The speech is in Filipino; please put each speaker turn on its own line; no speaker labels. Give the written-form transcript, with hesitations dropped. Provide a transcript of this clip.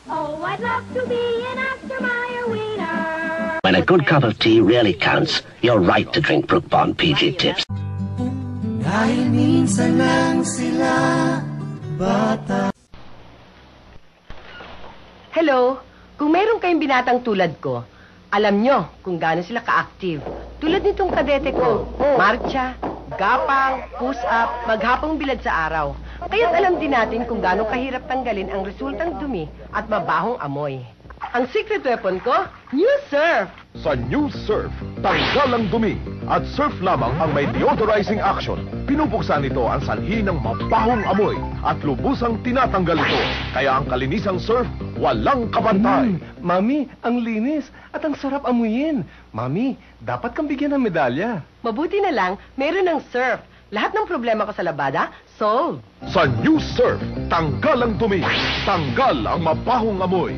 Oh, I'd love to be an Oscar Mayer wiener.
When a good cup of tea really counts, you're right to drink Brook Bond PG Tips.
Dahil minsan lang sila bata.
Hello, kung mayroon kayong binatang tulad ko, alam nyo kung gaano sila ka-active. Tulad nitong kadete ko, marcha, gapang, push-up, maghapong bilad sa araw. Kaya't alam din natin kung gaano kahirap tanggalin ang resultang dumi at mabahong amoy. Ang secret weapon ko, New Surf!
Sa New Surf, tanggal ang dumi at surf lamang ang may deodorizing action. Pinupuksan nito ang sanhi ng mabahong amoy at lubusang tinatanggal ito. Kaya ang kalinisang surf, walang kabantay.
Mami, ang linis at ang sarap amuyin. Mami, dapat kang bigyan ng medalya.
Mabuti na lang, meron ng surf. Lahat ng problema ko sa labada, solved.
Sa New Surf, tanggal ang dumi, tanggal ang mabahong amoy.